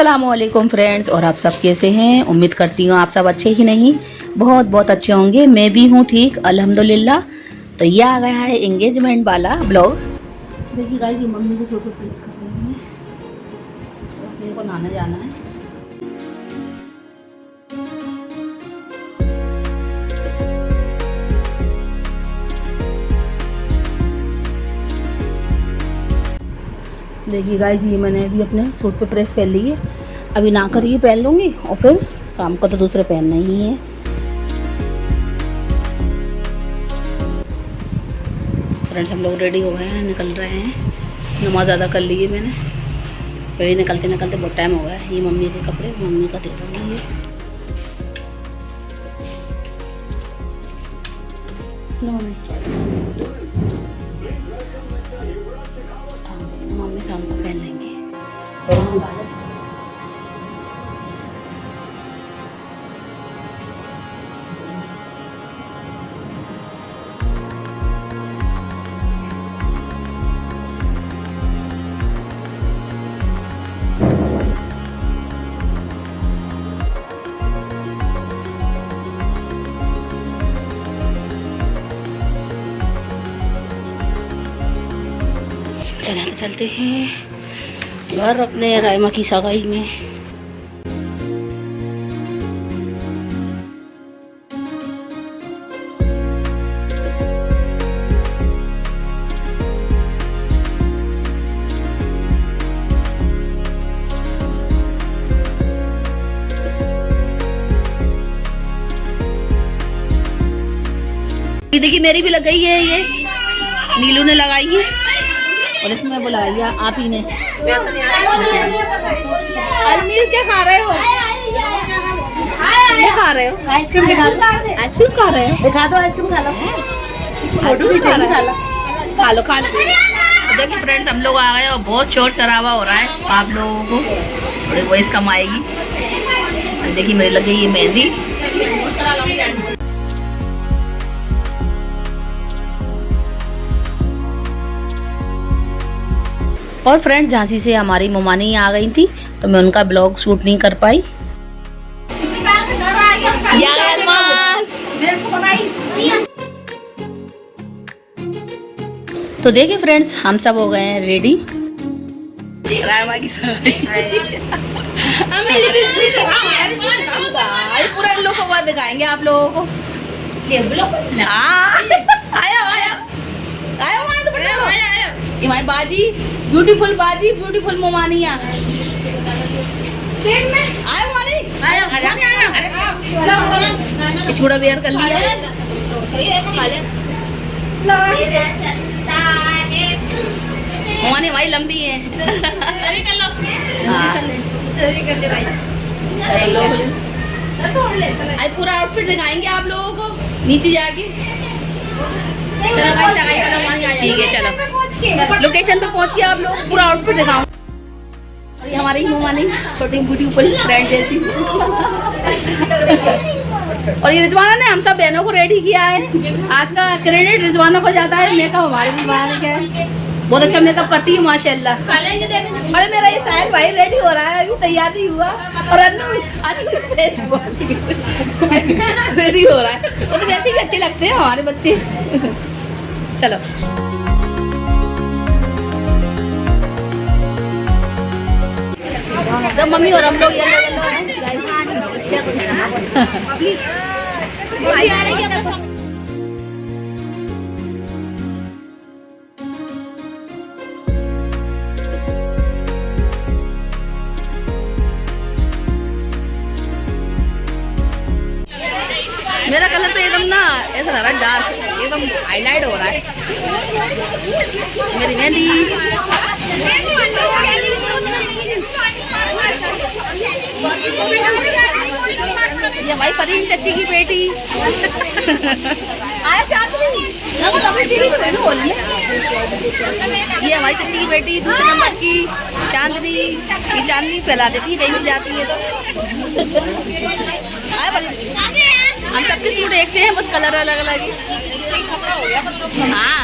अस्सलामुअलैकुम फ्रेंड्स, और आप सब कैसे हैं। उम्मीद करती हूँ आप सब अच्छे ही नहीं बहुत बहुत अच्छे होंगे। मैं भी हूँ ठीक अल्हम्दुलिल्लाह। तो ये आ गया है एंगेजमेंट वाला ब्लॉग। देखिए गाइस, ये मम्मी के सोफे प्रेस कर रही हैं। मेरे को नहाने जाना है। देखिए गाइस, ये मैंने अभी अपने सूट पे प्रेस पहन ली है। अभी ना कर ये पहन लूँगी और फिर शाम को तो दूसरे पहनना ही है। फ्रेंड्स, हम लोग रेडी हो गए हैं, निकल रहे हैं। नमाज ज़्यादा कर ली है मैंने, फिर निकलते निकलते बहुत टाइम हो गया है। ये मम्मी के कपड़े मम्मी का दे दूँगी। मम्मी शाम को पहन लेंगे। चलाते चलते हैं घर अपने रायमा की सगाई में। ये देखिए, मेरी भी लग गई है। ये नीलू ने लगाई है और इसमें बुलाया आप ही ने। अलमीर क्या खा रहे हो? क्या खा रहे हो? आइसक्रीम दिखा दो। आइसक्रीम खा रहे हो? दिखा दो, आइसक्रीम खा लो। आइसक्रीम खा लो, खा लो, खा लो। देखिए फ्रेंड्स, हम लोग आ गए और बहुत शोर शराबा हो रहा है। आप लोगों को थोड़ी वॉइस कम आएगी। देखिए, मेरी लग गई है मेहंदी। और फ्रेंड्स, झांसी से हमारी ममानी आ गई थी तो मैं उनका ब्लॉग शूट नहीं कर पाई। तो देखिए फ्रेंड्स, हम सब हो गए हैं रेडी। पूरा इन लोगों को बाद दिखाएंगे आप लोगों को। ये हमारी बाजी, ब्यूटीफुल बाजी, ब्यूटीफुल मोमानिया। चूड़ा बेयर कर लिया। मोमानी भाई लंबी है। पूरा आउटफिट दिखाएंगे आप लोगों को नीचे जाके। चलो भाई, ठीक है, चलो लोकेशन पे पहुंच के आप लोग पूरा आउटफिट दिखाऊं। ये हमारी मोमानी छोटी ब्यूटीफुल फ्रेंड जैसी। और ये रिजवाना ने हम सब बहनों को रेडी किया है। आज का क्रेडिट रिजवाना को जाता है। मेकअप हमारे भी बाहर क्या है, बहुत अच्छा मेकअप करती है माशाल्लाह। अरे मेरा ये साहिल भाई रेडी हो रहा है, अभी तैयार नहीं हुआ। और रेडी हो रहा है। वो तो वैसे ही अच्छे लगते हैं हमारे बच्चे। चलो तो मम्मी और हम लोग येलो मेरा कलर तो एकदम ना ऐसा लग रहा है डार्क, एकदम हाईलाइट हो रहा है। मेरी मेहंदी ये हमारी फरीन चच्ची की बेटी। ये हमारी चच्ची की बेटी दूसरे नंबर की चांदनी। ये चांदनी फैला देती है, कहीं भी जाती है तो। हम सबके सूट एक से हैं, बस कलर अलग अलग है। हाँ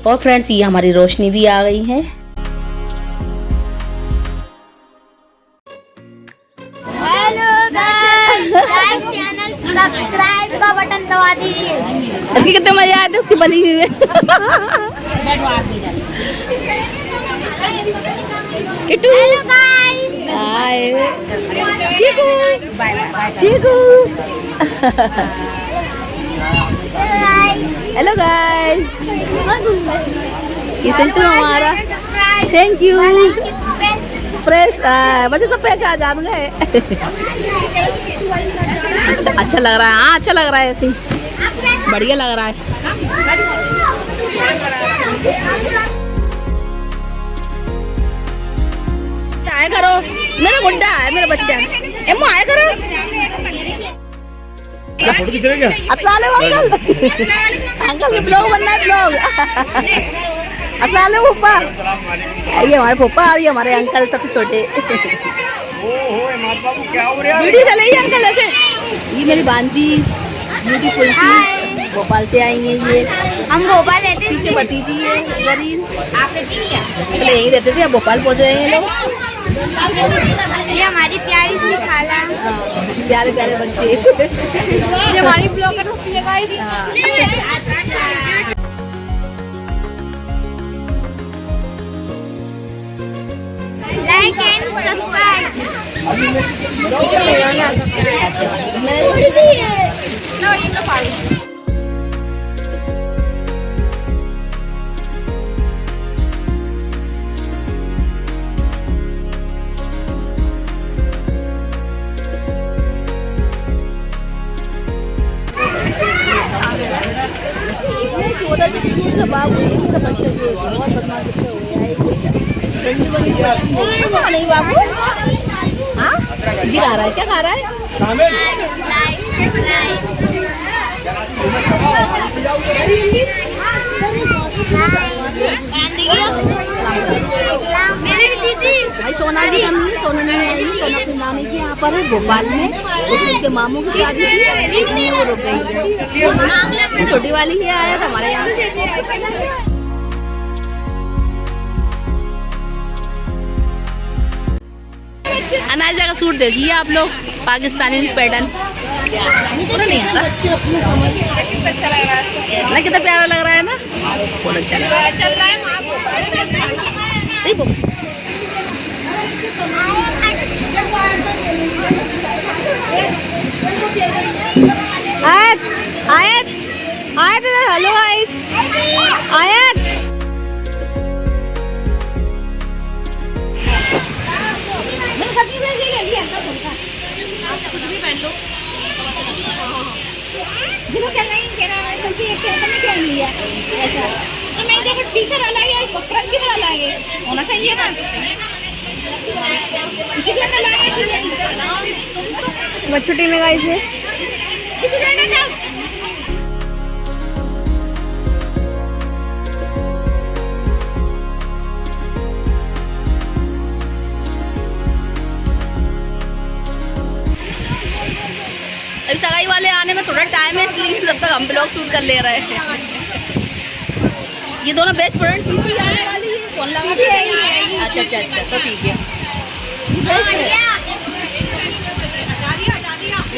और फ्रेंड्स ये हमारी रोशनी भी आ गई है। सब्सक्राइब का बटन दबा दीजिए। इसकी कितने मजा आते उसकी बनी हुई है। हेलो गाइस, हाय चीकू, चीकू। हेलो गाइस, ये सिंटू हमारा। Thank you. फ्रेश बच्चे सब पहचान जान गए। अच्छा लग रहा है। हाँ अच्छा लग रहा है, ऐसे बढ़िया लग रहा है। आया करो, मेरा गुड्डा है, मेरा बच्चा एम्मो आया करो। फोटो खींच रहे क्या? अस्सलाम वालेकुम अंकल। अंकल के ब्लॉग बनना है, ब्लॉग। अस्सलाम वालेकुम फूफा। ये हमारे फूफा और ये हमारे अंकल सबसे छोटे। क्या हो रहा है? वीडियो चलेगी अंकल ऐसे। ये मेरी बांजी ब्यूटीफुल सी भोपाल से आई है। ये हम भोपाल रहते हैं। पीछे भतीजी है गरीन। पहले यहीं रहते थे, अब भोपाल पहुँच गए हैं लोग। ये हमारी प्यारी सी खाला। प्यारे प्यारे बच्चे। ये हमारी ब्लॉगर होती है गाइस। Like and subscribe. छोटा सा बाबू है, बच्चा ये बहुत बदमाश बच्चा हो गया है। नहीं बाबू, हाँ जी खा रहा है, क्या खा रहा है? मेरी दीदी भाई सोना दी हम सोना नहीं आई, सोना अपनी नानी के यहाँ पर है भोपाल में। उसके मामू की शादी थी, इसलिए वो रुक गई। छोटी वाली ही आया था हमारे यहाँ। अनाजा का सूट देखिए आप लोग, पाकिस्तानी पैटर्न। पूरा नहीं आता ना, कितना प्यारा लग रहा है ना, बहुत अच्छा लग रहा है। आयत आयत आयत, हेलो गाइस, आयत कुछ भी पहन लो। देखो क्या नहीं कह रहा है, क्योंकि एक क्या नहीं है ऐसा तो नहीं। देखो टीचर अलग है, प्रिंसिपल अलग है, होना चाहिए ना। इसी के अंदर लाया छुट्टी में गाइस है। अभी सगाई वाले आने में थोड़ा टाइम है, इसलिए जब तक हम ब्लॉग शूट कर ले रहे हैं। ये दोनों बेस्ट फ्रेंड आने वाली है, फोन लगा दी है। अच्छा अच्छा अच्छा, तो ठीक है।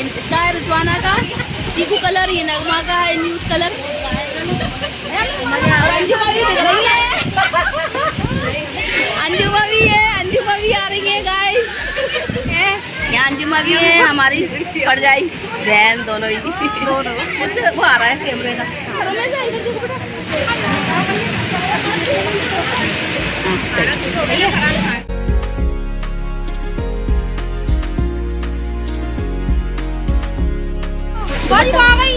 इसका है रिजवाना का चीकू कलर, ये नगमा का है न्यूड कलर। अंजुमा भी दिख रही है, अंजुमा भी है, अंजुमा भी आ रही है गाइस। यहाँ अंजुमा भी है, हमारी फरजाई बहन, दोनों ही दोनों। वो आ रहा है कैमरे का। आ गई।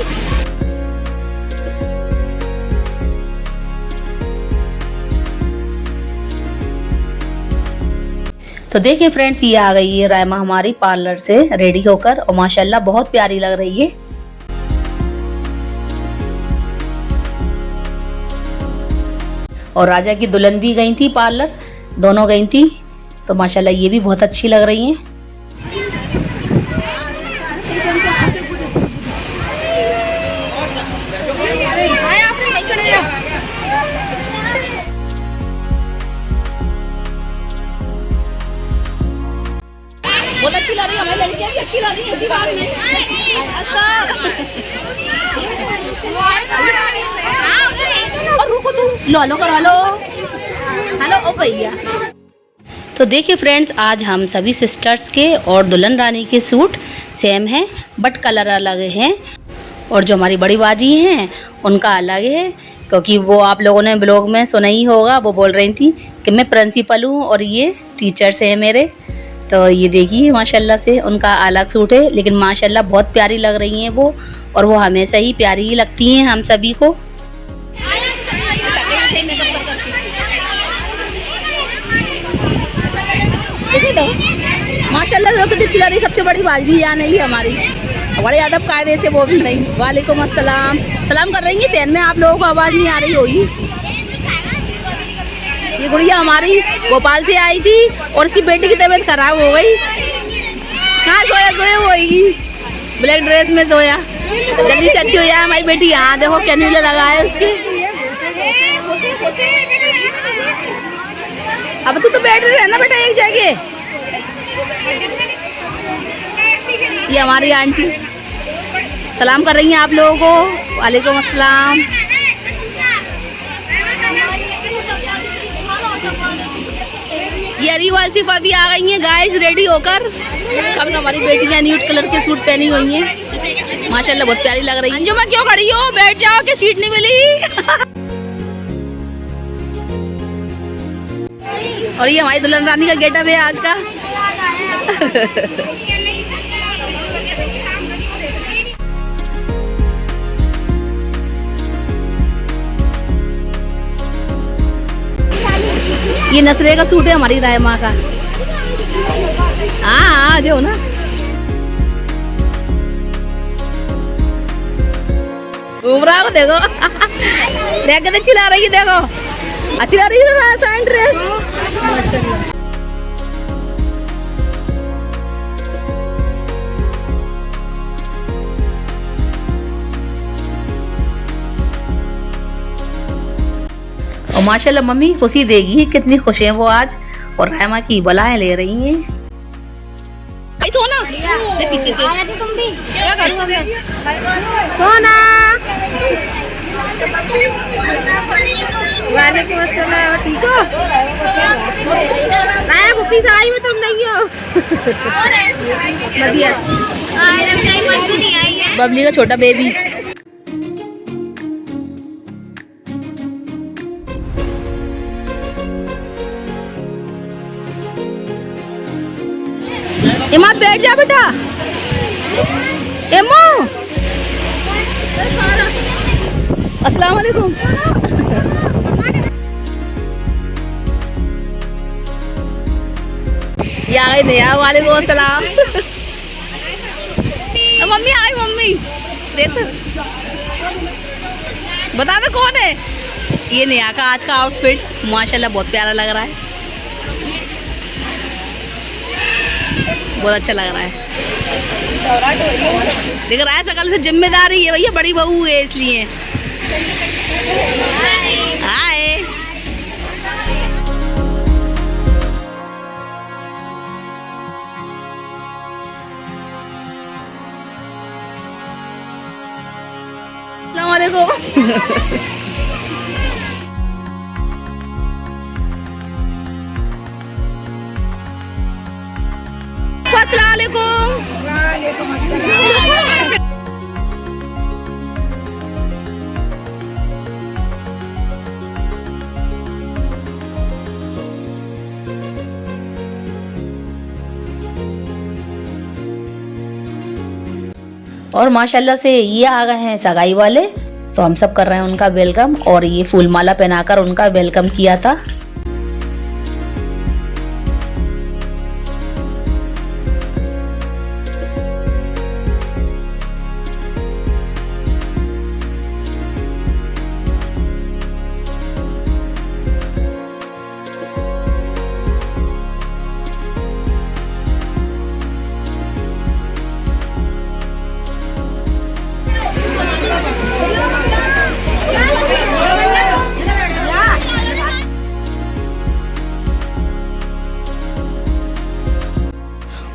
तो देखिए फ्रेंड्स, ये आ गई है रायमा हमारी पार्लर से रेडी होकर, और माशाल्लाह बहुत प्यारी लग रही है। और राजा की दुल्हन भी गई थी पार्लर, दोनों गई थी, तो माशाल्लाह ये भी बहुत अच्छी लग रही हैं। बहुत अच्छी लग रही है, हमारी लड़कियां भी अच्छी लग रही है इसी बार में। और रुको तुम लो करा लो। हेलो ओ भैया। तो देखिए फ्रेंड्स, आज हम सभी सिस्टर्स के और दुल्हन रानी के सूट सेम हैं बट कलर अलग हैं। और जो हमारी बड़ी बाजी हैं उनका अलग है, क्योंकि वो आप लोगों ने ब्लॉग में सुना ही होगा, वो बोल रही थी कि मैं प्रिंसिपल हूँ और ये टीचर्स हैं मेरे। तो ये देखिए माशाल्लाह से उनका अलग सूट है, लेकिन माशाल्लाह बहुत प्यारी लग रही हैं वो, और वो हमेशा ही प्यारी ही लगती हैं हम सभी को। माशाल्लाह से कितनी अच्छी लग रही। सबसे बड़ी बात भी यहाँ नहीं हमारी, बड़े अदब कायदे से वो भी नहीं। वालेकुम अस्सलाम, सलाम कर रही है फैन में, आप लोगों को आवाज़ नहीं आ रही होगी। ये गुड़िया हमारी भोपाल से आई थी और उसकी बेटी की तबीयत खराब हो गई। हाँ सोया होगी, ब्लैक ड्रेस में सोया, जल्दी से अच्छी हो जाए हमारी बेटी। यहाँ देखो कैन्यूले लगा है उसके। अब तू तो बैठ रही है ना बेटा एक जगह। ये हमारी आंटी सलाम कर रही हैं आप लोगों को। वालेकुम अस्सलाम। ये अरीवाल सिफा भी आ गई हैं गाइस रेडी होकर। अब हमारी बेटियां न्यूड कलर के सूट पहनी हुई हैं, माशाल्लाह बहुत प्यारी लग रही है। अंजुमा क्यों खड़ी हो, बैठ जाओ कि सीट नहीं मिली। और ये हमारी दुल्हन रानी का गेटअप है आज का। ये नसरे का सूट है हमारी राय माँ का। हाँ जो ना उमरा को देखो देख के अच्छी लग रही है, देखो अच्छी लग रही है ड्रेस। और माशाल्लाह मम्मी खुशी देगी, कितनी खुश है वो आज, और रायमा की बलाएं ले रही हैं। सोना पीछे से तुम भी क्या करूँ अब मैं? सोना वालेकुम अस्सलाम, ठीक हो? मैं भूखी सगाई में तुम नहीं हो। बबली का छोटा बेबी। इमाद बैठ जा बेटा। एमो अस्सलाम वालेकुम। ये आ गई नया। वालेकुम अस्सलाम। मम्मी आ गई, मम्मी देख बता दो कौन है। ये नया का आज का आउटफिट माशाल्लाह बहुत प्यारा लग रहा है, बहुत अच्छा लग रहा है। दिख रहा है शकल से जिम्मेदारी है भैया, बड़ी बहू है इसलिए। हाय अस्सलाम वालेकुम। और माशाल्लाह से ये आ गए हैं सगाई वाले, तो हम सब कर रहे हैं उनका वेलकम, और ये फूल माला पहनाकर उनका वेलकम किया था।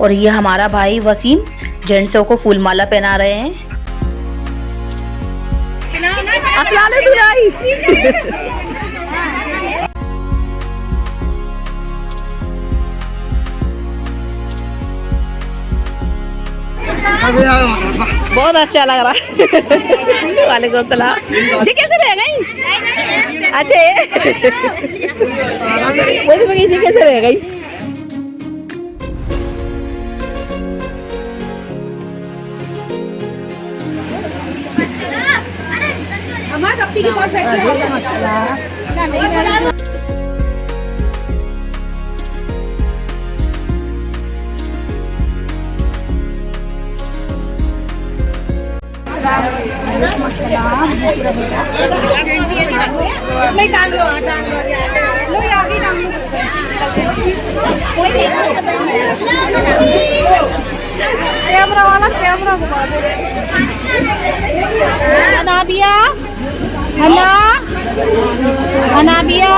और ये हमारा भाई वसीम जेंट्सों को फूल माला पहना रहे हैं। असलाले दुलाई। बहुत अच्छा लग रहा है। वालेकुम सलाम जी, कैसे रह गई? अच्छे जी कैसे रह गई? कैमरा वाला कैमरा घुमा दे। अनाबिया, हना अनाबिया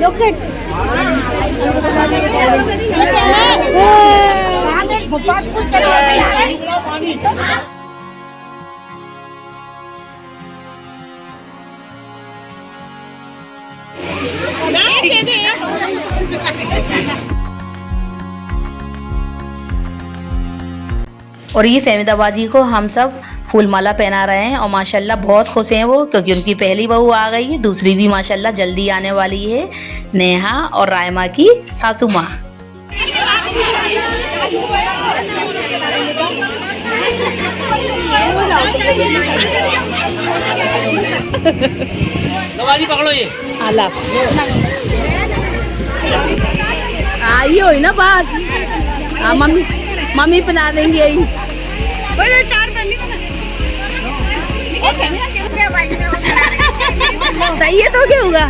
लोग और ये फहमीदा जी को हम सब फूल माला पहना रहे हैं और माशाल्लाह बहुत खुश हैं वो, क्योंकि उनकी पहली बहू आ गई है, दूसरी भी माशाल्लाह जल्दी आने वाली है, नेहा और रायमा की सासू माँ। पकड़ो ये आई हो ना बात। मम्मी मम्मी बना देंगी यही। सही है तो क्या होगा?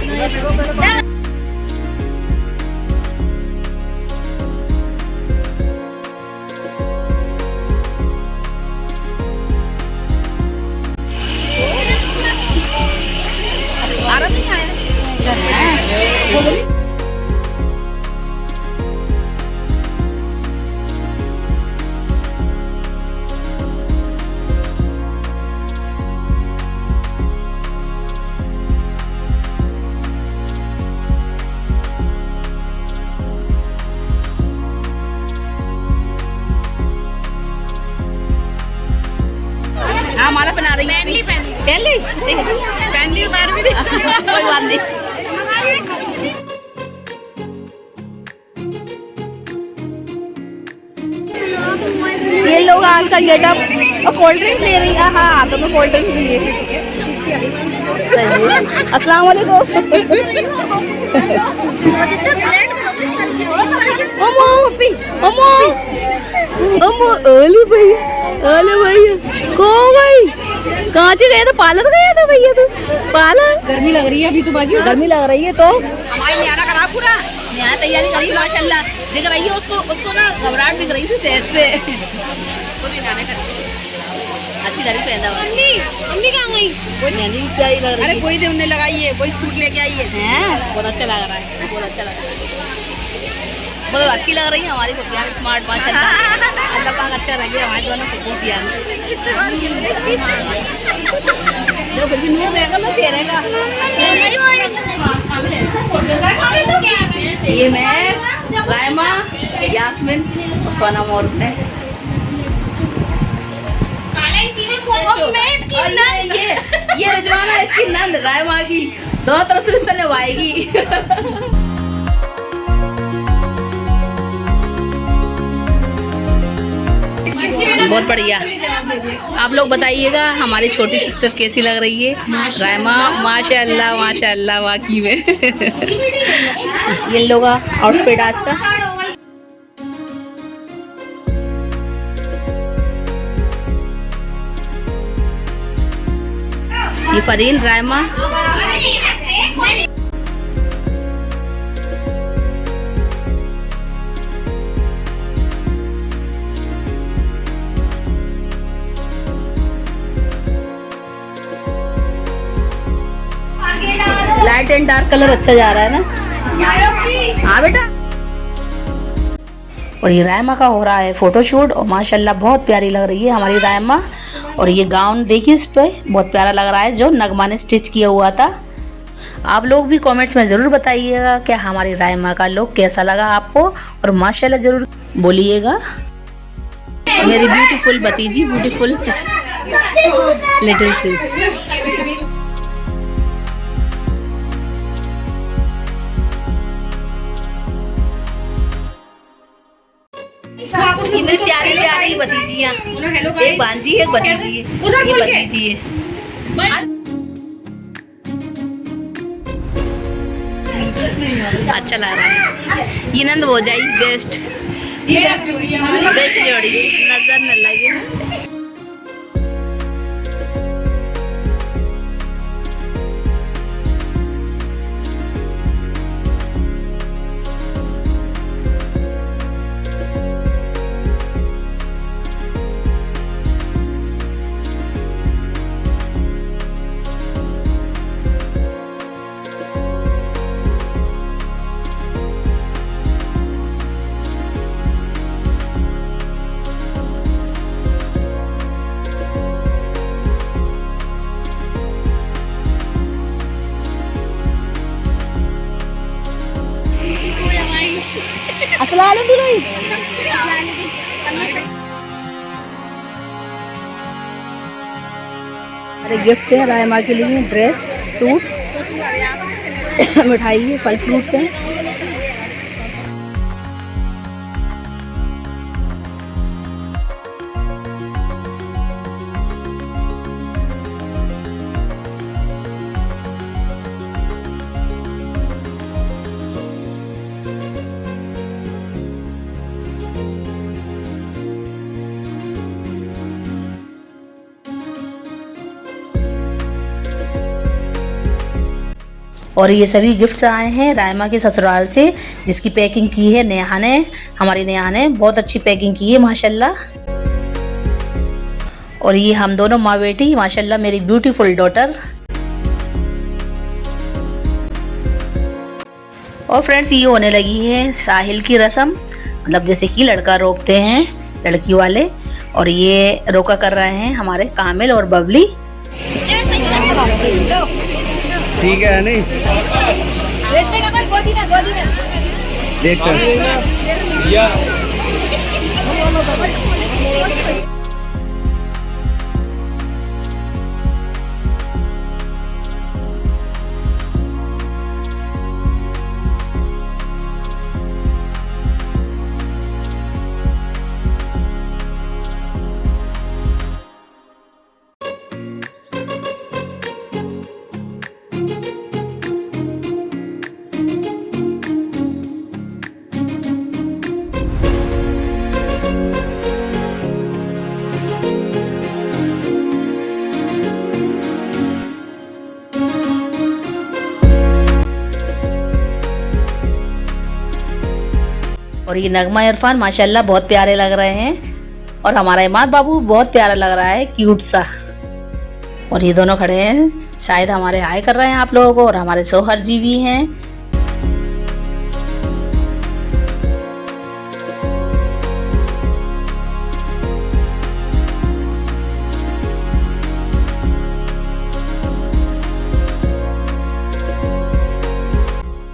माला बना रही है। पहन ली उतार भी कोई बात नहीं। ये लोग आज का गेटअप और कोल्ड ड्रिंक ले रही है। हाँ तो मैं कोल्ड ड्रिंक लिए। अस्सलाम वालेकुम। अम्मो अम्मो अम्मो ओली भैया, ओले भैया को भाई कहाँ से गए थे? पार्लर गया था भैया? तू पार्लर? गर्मी लग रही है अभी तो बाजी। गर्मी लग रही है तो हमारी न्यारा करा पूरा न्यारा तैयारी करी माशाल्लाह। दिख रही है उसको ना घबराहट दिख रही थी सेज पे। अच्छी लगी पैदा। मम्मी कहाँ गई? कोई नहीं प्यारी लग रही है। अरे कोई ने उन्हें लगाई है, कोई सूट लेके आई है। बहुत अच्छा लग रहा है, बहुत अच्छा लग रहा है, बहुत अच्छी लग रही है हमारी पुपिया स्मार्ट माशाल्लाह। अल्लाह पाक अच्छा रखे हमारे दोनों पुपिया। जो फिर भी नूर रहेगा ना चेहरे का। ये मैं रायमा, यास्मीन और सोना मोर है। ये रजवाना इसकी नंद रायमा की, दोनों तरफ से रिश्ता निभाएगी। बहुत बढ़िया। आप लोग बताइएगा हमारी छोटी सिस्टर कैसी लग रही है? रायमा माशाल्लाह माशाल्लाह वाकई में। ये लोग आउटफिट आज का। ये Fareen Raima. Light and dark colour अच्छा जा रहा है ना? हाँ बेटा। और ये रायमा का हो रहा है फोटोशूट और माशाल्लाह बहुत प्यारी लग रही है हमारी रायमा। और ये गाउन देखिए उस पर बहुत प्यारा लग रहा है जो नगमा ने स्टिच किया हुआ था। आप लोग भी कमेंट्स में ज़रूर बताइएगा कि हमारी रायमा का लुक कैसा लगा आपको और माशाल्लाह ज़रूर बोलिएगा। मेरी ब्यूटीफुल भतीजी, ब्यूटीफुल लिटिल सिस। ये मेरी प्यारी प्यारी भतीजियाँ, एक भांजी एक भतीजी है, ये भतीजी है। अच्छा लग रहा है। ये नंद हो जाए बेस्ट जोड़ी, नजर न लगे। अरे गिफ्ट है रायमा के लिए, ड्रेस, सूट, मिठाई है, फल फ्रूट्स हैं। और ये सभी गिफ्ट्स आए हैं रायमा के ससुराल से, जिसकी पैकिंग की है नेहा ने, हमारी नेहा ने बहुत अच्छी पैकिंग की है माशाल्लाह। और ये हम दोनों माँ बेटी माशाल्लाह, मेरी ब्यूटीफुल डॉटर। और फ्रेंड्स ये होने लगी है साहिल की रस्म, मतलब जैसे कि लड़का रोकते हैं लड़की वाले, और ये रोका कर रहे हैं हमारे कामिल और बबली। ठीक है नहीं देख चल और ये नगमा इरफान माशाल्लाह बहुत प्यारे लग रहे हैं, और हमारा इमाद बाबू बहुत प्यारा लग रहा है, क्यूट सा। और ये दोनों खड़े हैं, शायद हमारे हाय कर रहे हैं आप लोगों को, और हमारे सोहर जी भी हैं।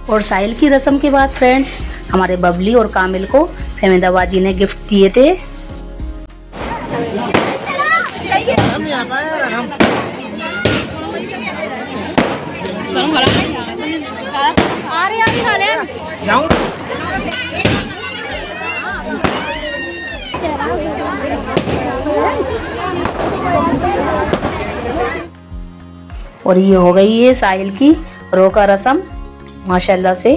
और साहिल की रस्म के बाद फ्रेंड्स हमारे बबली और कामिल को फहमीदा जी ने गिफ्ट दिए थे। और ये हो गई है साहिल की रोका रस्म माशाल्लाह से।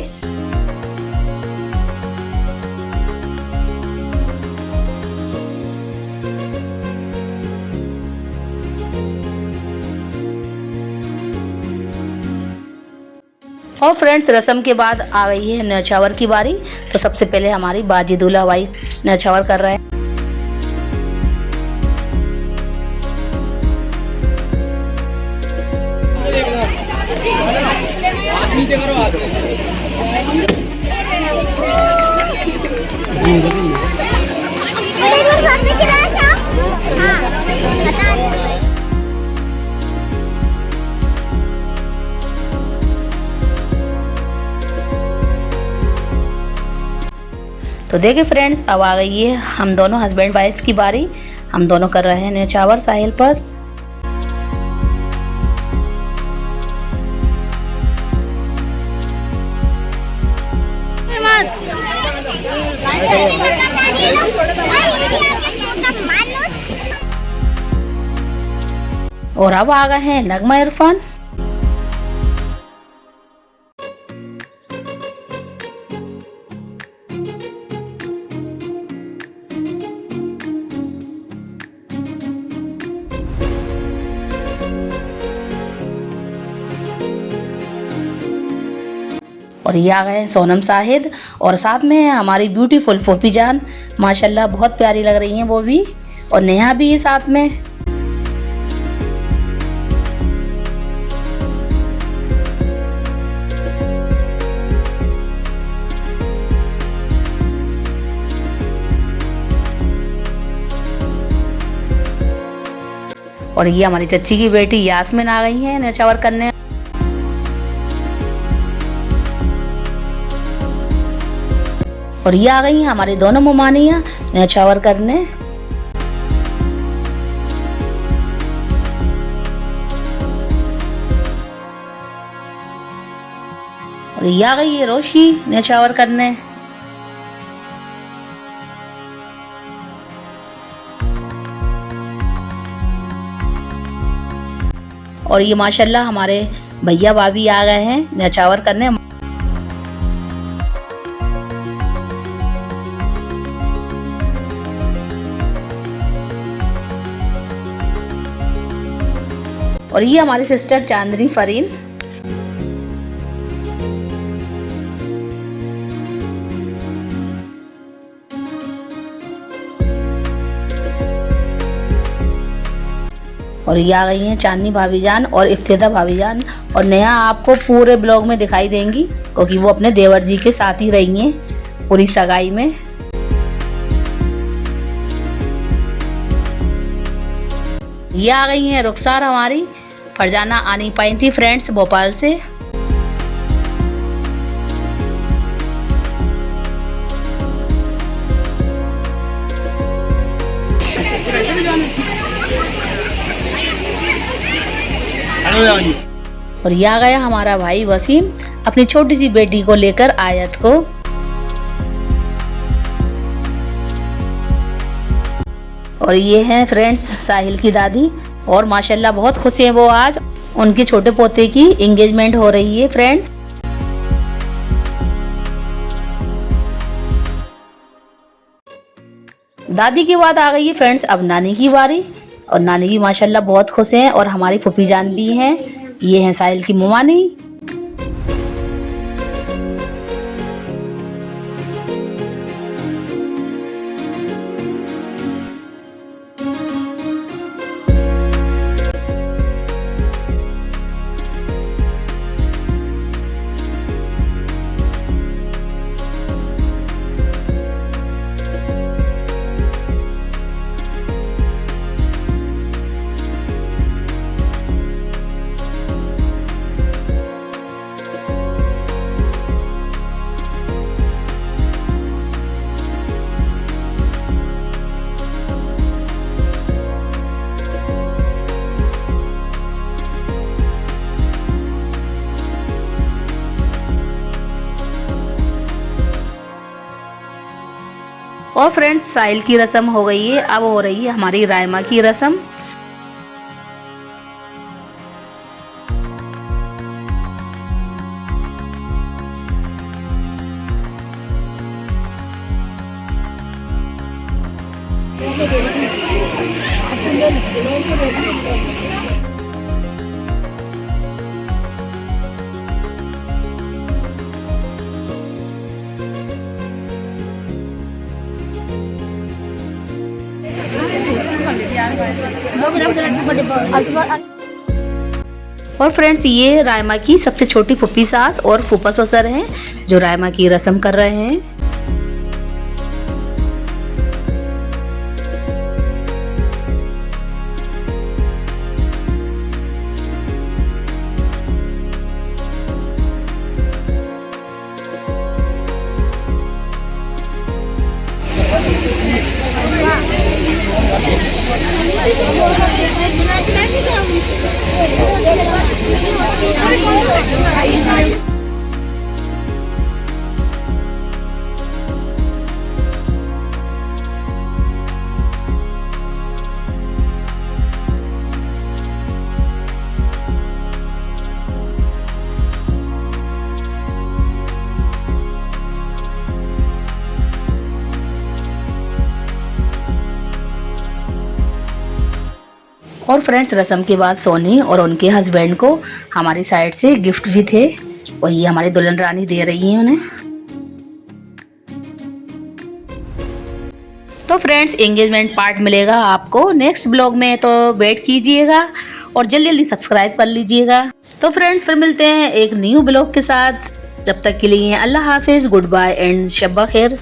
और फ्रेंड्स रस्म के बाद आ गई है न्यौछावर की बारी। तो सबसे पहले हमारी बाजी दूल्हा भाई न्यौछावर कर रहे हैं। तो देखिए फ्रेंड्स, अब आ गई है हम दोनों हस्बैंड वाइफ की बारी। हम दोनों कर रहे हैं न्योछावर साहिल पर। और अब आ गए हैं नगमा इरफान। और ये आ गए हैं सोनम साहिद, और साथ में है हमारी ब्यूटीफुल फोफी जान। माशाल्लाह बहुत प्यारी लग रही हैं वो भी, और नेहा भी है साथ में। और ये हमारी चच्ची की बेटी यास्मीन आ गई हैं न्योछावर करने। और ये आ गई हैं हमारी दोनों ममानियाँ न्योछावर करने। और ये आ गई है रोशी न्योछावर करने। और ये माशाल्लाह हमारे भैया भाभी आ गए हैं न्योछावर करने। और ये हमारी सिस्टर चांदनी फरीन। और ये आ गई हैं चांदनी भाभी जान और इफ्तिदा भाभी जान। और नेहा आपको पूरे ब्लॉग में दिखाई देंगी, क्योंकि वो अपने देवर जी के साथ ही रही हैं पूरी सगाई में। ये आ गई हैं रुखसार हमारी। फरजाना आ नहीं पाई थी फ्रेंड्स भोपाल से। और ये आ गया हमारा भाई वसीम अपनी छोटी सी बेटी को लेकर आयत को। और ये हैं फ्रेंड्स साहिल की दादी, और माशाल्लाह बहुत खुश हैं वो। आज उनके छोटे पोते की एंगेजमेंट हो रही है फ्रेंड्स। दादी की बात आ गई है फ्रेंड्स, अब नानी की बारी। और नानी भी माशाल्लाह बहुत खुश हैं, और हमारी फूफी जान भी हैं। ये हैं साहिल की ममानी। और फ्रेंड्स साहिल की रस्म हो गई है, अब हो रही है हमारी रायमा की रस्म। और फ्रेंड्स ये रायमा की सबसे छोटी फूफी सास और फूफा ससुर हैं जो रायमा की रस्म कर रहे हैं। और फ्रेंड्स रस्म के बाद सोनी और उनके हस्बैंड को हमारी साइड से गिफ्ट भी थे और ये हमारी दुल्हन रानी दे रही है उन्हें। तो फ्रेंड्स एंगेजमेंट पार्ट मिलेगा आपको नेक्स्ट ब्लॉग में, तो वेट कीजिएगा और जल्दी जल्दी सब्सक्राइब कर लीजिएगा। तो फ्रेंड्स फिर मिलते हैं एक न्यू ब्लॉग के साथ, जब तक के लिए अल्लाह हाफिज, गुड बाय एंड शब्बा खैर।